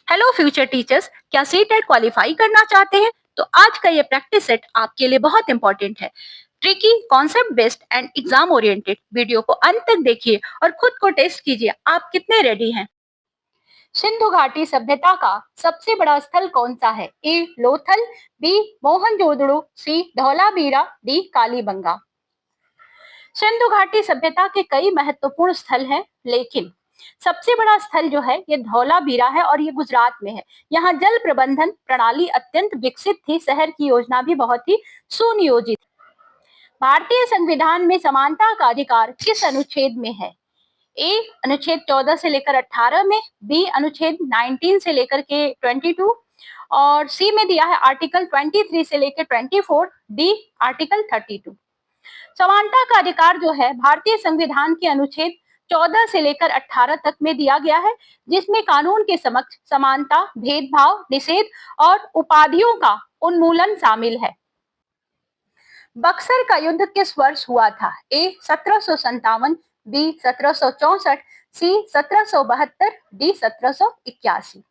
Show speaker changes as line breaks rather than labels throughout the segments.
Hello future teachers, क्या CTET qualify करना चाहते हैं? तो आज का ये प्रैक्टिस सेट आपके लिए बहुत इंपॉर्टेंट है। Tricky, concept based and exam oriented video को अंत तक देखिए और खुद को टेस्ट कीजिए आप कितने रेडी हैं। सिंधु घाटी सभ्यता का सबसे बड़ा स्थल कौन सा है? ए लोथल, बी मोहनजोदड़ो, सी धौलावीरा, डी कालीबंगा। सिंधु घाटी सभ्यता के कई महत्वपूर्ण स्थल हैं, लेकिन सबसे बड़ा स्थल जो है ये धौलावीरा है और ये गुजरात में है। यहाँ जल प्रबंधन प्रणाली अत्यंत विकसित थी, शहर की योजना भी बहुत ही सुनियोजित। भारतीय संविधान में समानता का अधिकार किस अनुच्छेद में है? ए अनुच्छेद 14 से लेकर 18 में, बी अनुच्छेद 19 से लेकर के 22 और सी में दिया है आर्टिकल 23 से लेकर 24, डी आर्टिकल 32। समानता का अधिकार जो है भारतीय संविधान के अनुच्छेद 14 से लेकर 18 तक में दिया गया है, जिसमें कानून के समक्ष समानता, भेदभाव निषेध और उपाधियों का उन्मूलन शामिल है। बक्सर का युद्ध किस वर्ष हुआ था? ए 1757, बी 1764, सी 1772, डी 1781।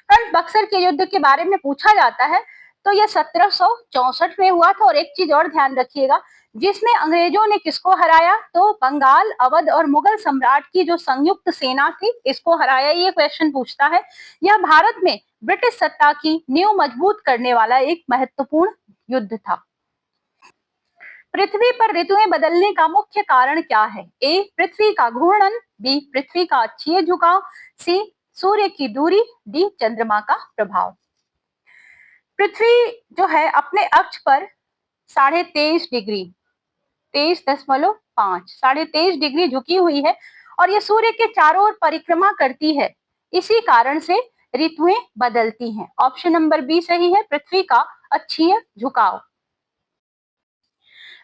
फ्रेंड्स, बक्सर के युद्ध के बारे में पूछा जाता है तो यह 1764 में हुआ था। और एक चीज और ध्यान रखिएगा, जिसमें अंग्रेजों ने किसको हराया? तो बंगाल, अवध और मुगल सम्राट की जो संयुक्त सेना थी इसको हराया। ये क्वेश्चन पूछता है। यह भारत में ब्रिटिश सत्ता की नींव मजबूत करने वाला एक महत्वपूर्ण युद्ध था। पृथ्वी पर ऋतुएं बदलने का मुख्य कारण क्या है? ए पृथ्वी का घूर्णन, बी पृथ्वी का अक्षीय झुकाव, सी सूर्य की दूरी, डी चंद्रमा का प्रभाव। पृथ्वी जो है अपने अक्ष पर 23.5 डिग्री 23.5 23.5 डिग्री झुकी हुई है और ये सूर्य के चारों ओर परिक्रमा करती है। इसी कारण से ऋतुएं बदलती हैं। ऑप्शन नंबर बी सही है, पृथ्वी का अक्षीय झुकाव।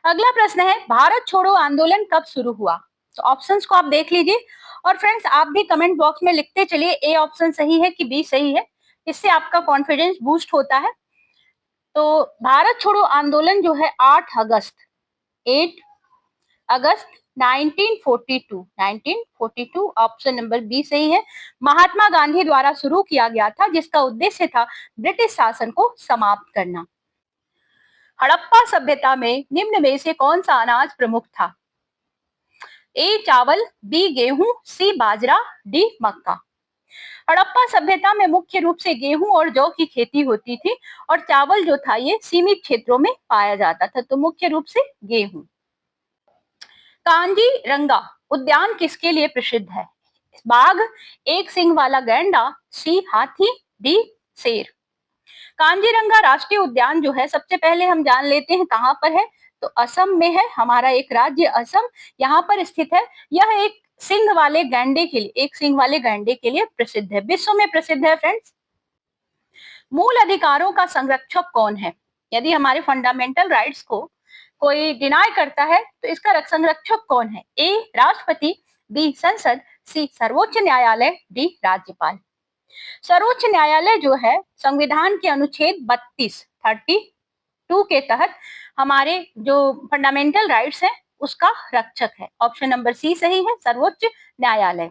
अगला प्रश्न है, भारत छोड़ो आंदोलन कब शुरू हुआ? तो ऑप्शंस को आप देख लीजिए और फ्रेंड्स आप भी कमेंट बॉक्स में लिखते चलिए ए ऑप्शन सही है कि बी सही है। इससे आपका कॉन्फिडेंस बूस्ट होता है। तो भारत छोड़ो आंदोलन जो है 8 अगस्त 1942 ऑप्शन नंबर बी सही है, महात्मा गांधी द्वारा शुरू किया गया था, जिसका उद्देश्य था ब्रिटिश शासन को समाप्त करना। हड़प्पा सभ्यता में निम्न में से कौन सा अनाज प्रमुख था? ए चावल, बी गेहूं, सी बाजरा, डी मक्का। हड़प्पा सभ्यता में मुख्य रूप से गेहूं और जौ की खेती होती थी और चावल जो था ये सीमित क्षेत्रों में पाया जाता था। तो मुख्य रूप से गेहूं। कांजीरंगा उद्यान किसके लिए प्रसिद्ध है? बाघ, एक सिंग वाला गैंडा, सी हाथी, डी शेर। कांजीरंगा राष्ट्रीय उद्यान जो है सबसे पहले हम जान लेते हैं कहाँ पर है। तो असम में है, हमारा एक राज्य असम यहाँ पर स्थित है। यह एक सिंह वाले गैंडे के लिए प्रसिद्ध है, विश्व में प्रसिद्ध है फ्रेंड्स। मूल अधिकारों का संरक्षक कौन है? यदि हमारे फंडामेंटल राइट्स को कोई डिनाय करता है तो इसका संरक्षक कौन है? ए राष्ट्रपति, बी संसद, सी सर्वोच्च न्यायालय, डी राज्यपाल। सर्वोच्च न्यायालय जो है संविधान के अनुच्छेद 32 के तहत हमारे जो फंडामेंटल राइट्स हैं उसका रक्षक है। ऑप्शन नंबर सी सही है, सर्वोच्च न्यायालय।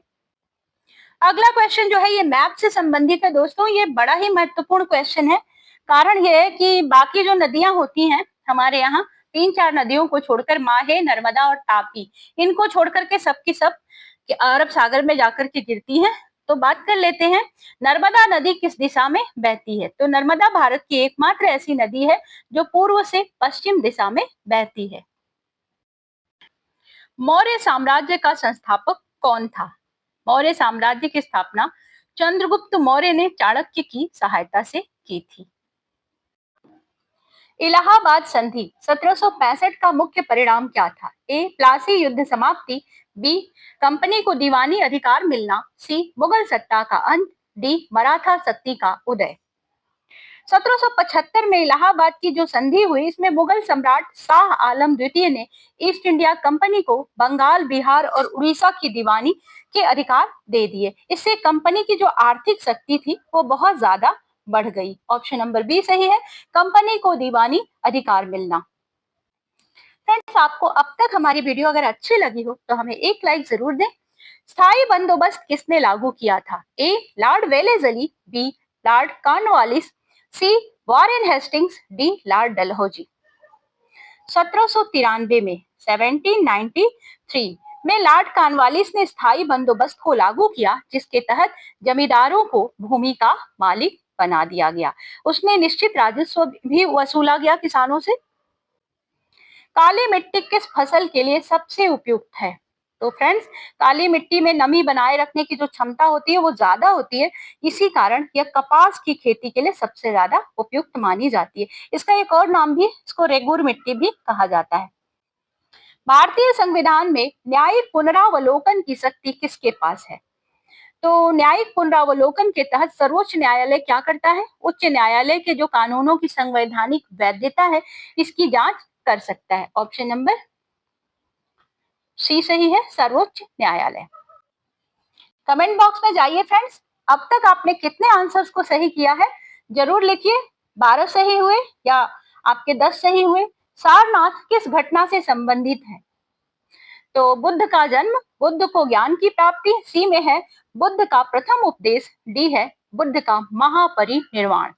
अगला क्वेश्चन जो है ये मैप से संबंधित है दोस्तों। ये बड़ा ही महत्वपूर्ण क्वेश्चन है। कारण ये है कि बाकी जो नदियां होती हैं हमारे यहाँ, 3-4 नदियों को छोड़कर, माहे, नर्मदा और तापी, इनको छोड़कर के सब की सब अरब सागर में जाकर के गिरती हैं। तो बात कर लेते हैं नर्मदा नदी किस दिशा में बहती है। तो नर्मदा भारत की एकमात्र ऐसी नदी है जो पूर्व से पश्चिम दिशा में बहती है। मौर्य साम्राज्य का संस्थापक कौन था? मौर्य साम्राज्य की स्थापना चंद्रगुप्त मौर्य ने चाणक्य की सहायता से की थी। इलाहाबाद संधि 1765 का मुख्य परिणाम क्या था? ए प्लासी युद्ध समाप्ति, बी कंपनी को दीवानी अधिकार मिलना, सी मुगल सत्ता का अंत, डी मराठा शक्ति का उदय। 1775 में इलाहाबाद की जो संधि हुई इसमें मुगल सम्राट शाह आलम द्वितीय ने ईस्ट इंडिया कंपनी को बंगाल, बिहार और उड़ीसा की दीवानी के अधिकार दे दिए। इससे कंपनी की जो आर्थिक शक्ति थी वो बहुत ज्यादा बढ़ गई। ऑप्शन नंबर बी सही है, कंपनी को दीवानी अधिकार मिलना। फ्रेंड्स, आपको अब तक हमारी वीडियो अगर अच्छी लगी हो तो हमें एक लाइक जरूर दें। स्थायी बंदोबस्त किसने लागू किया था? A lord Wellesley, B lord Cornwallis, C Warren Hastings, D lord Dalhousie. 1793 में 1793 में लॉर्ड कॉर्नवालिस ने स्थायी बंदोबस्त को लागू किया, जिसके तहत जमींदारों को भूमि का मालिक बना दिया गया। उसमें निश्चित राजस्व भी वसूला गया किसानों से। काली मिट्टी किस फसल के लिए सबसे उपयुक्त है? तो फ्रेंड्स, काली मिट्टी में नमी बनाए रखने की जो क्षमता होती है वो ज्यादा होती है, इसी कारण यह कपास की खेती के लिए सबसे ज्यादा उपयुक्त मानी जाती है। इसका एक और नाम भी, इसको रेगुर मिट्टी भी कहा जाता है। भारतीय संविधान में न्यायिक पुनरावलोकन की शक्ति किसके पास है? तो न्यायिक पुनरावलोकन के तहत सर्वोच्च न्यायालय क्या करता है? उच्च न्यायालय के जो कानूनों की संवैधानिक वैधता है, इसकी जांच कर सकता है। ऑप्शन नंबर सी सही है, सर्वोच्च न्यायालय। कमेंट बॉक्स में जाइए फ्रेंड्स, अब तक आपने कितने आंसर्स को सही किया है जरूर लिखिए। 12 सही हुए या आपके 10 सही हुए? सारनाथ किस घटना से संबंधित है? तो बुद्ध का जन्म, बुद्ध को ज्ञान की प्राप्ति, सी में है बुद्ध का प्रथम उपदेश, डी है बुद्ध का महापरिनिर्वाण।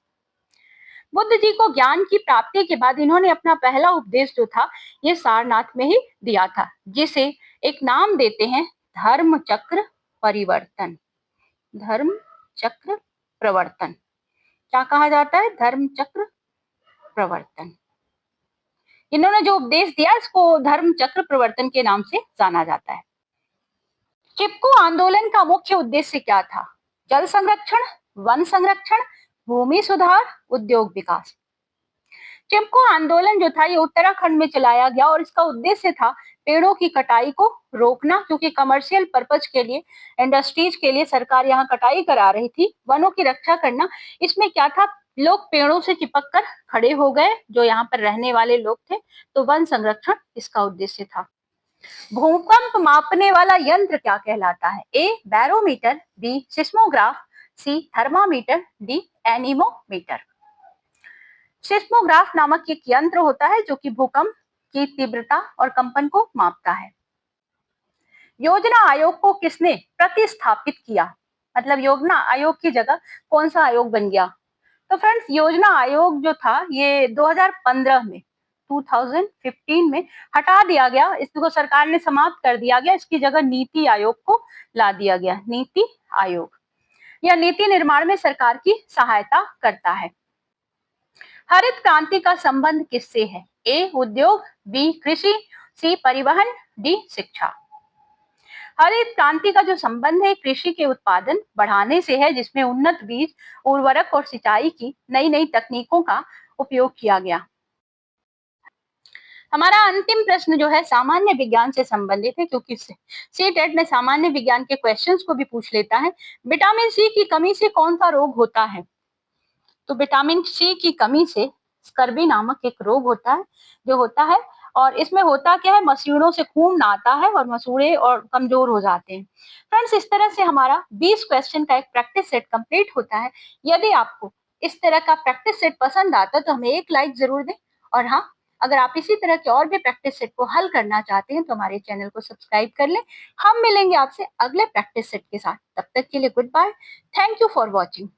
बुद्ध जी को ज्ञान की प्राप्ति के बाद इन्होंने अपना पहला उपदेश जो था ये सारनाथ में ही दिया था, जिसे एक नाम देते हैं धर्म चक्र परिवर्तन। धर्म चक्र प्रवर्तन, क्या कहा जाता है? धर्म चक्र प्रवर्तन। इन्होंने जो उपदेश दिया इसको धर्म चक्र प्रवर्तन के नाम से जाना जाता है। चिपको आंदोलन का मुख्य उद्देश्य क्या था? जल संरक्षण, वन संरक्षण, भूमि सुधार, उद्योग विकास। चिपको आंदोलन जो था ये उत्तराखंड में चलाया गया और इसका उद्देश्य था पेड़ों की कटाई को रोकना, क्योंकि कमर्शियल पर्पज के लिए, इंडस्ट्रीज के लिए सरकार यहाँ कटाई करा रही थी, वनों की रक्षा करना। इसमें क्या था, लोग पेड़ों से चिपक कर खड़े हो गए, जो यहाँ पर रहने वाले लोग थे, तो वन संरक्षण इसका उद्देश्य था। भूकंप मापने वाला यंत्र क्या कहलाता है? ए बैरोमीटर, बी सिस्मोग्राफ, सी थर्मामीटर, डी एनीमोमीटर। सिस्मोग्राफ नामक एक यंत्र होता है जो कि भूकंप की तीव्रता और कंपन को मापता है। योजना आयोग को किसने प्रतिस्थापित किया? मतलब योजना आयोग की जगह कौन सा आयोग बन गया? तो फ्रेंड्स, योजना आयोग जो था ये 2015 में 2015 में हटा दिया गया, इसको सरकार ने समाप्त कर दिया गया। इसकी जगह नीति आयोग को ला दिया गया। नीति आयोग यह नीति निर्माण में सरकार की सहायता करता है। हरित क्रांति का संबंध किससे है? ए उद्योग, बी कृषि, सी परिवहन, डी शिक्षा। हरित क्रांति का जो संबंध है कृषि के उत्पादन बढ़ाने से है, जिसमें उन्नत बीज, उर्वरक और सिंचाई की नई नई तकनीकों का उपयोग किया गया। हमारा अंतिम प्रश्न जो है सामान्य विज्ञान से संबंधित है, क्योंकि सीटेट में सामान्य विज्ञान के क्वेश्चंस को भी पूछ लेता है। विटामिन सी की कमी से कौन सा रोग होता है? तो विटामिन सी की कमी से स्कर्वी नामक एक रोग होता है, जो होता है, और इसमें होता क्या है, मसूड़ों से खून आता है और मसूड़े और कमजोर हो जाते हैं। फ्रेंड्स, इस तरह से हमारा 20 क्वेश्चन का एक प्रैक्टिस सेट कंप्लीट होता है। यदि आपको इस तरह का प्रैक्टिस सेट पसंद आता है तो हमें एक लाइक जरूर दें, और हाँ, अगर आप इसी तरह के और भी प्रैक्टिस सेट को हल करना चाहते हैं तो हमारे चैनल को सब्सक्राइब कर लें। हम मिलेंगे आपसे अगले प्रैक्टिस सेट के साथ, तब तक के लिए goodbye. Thank you for watching.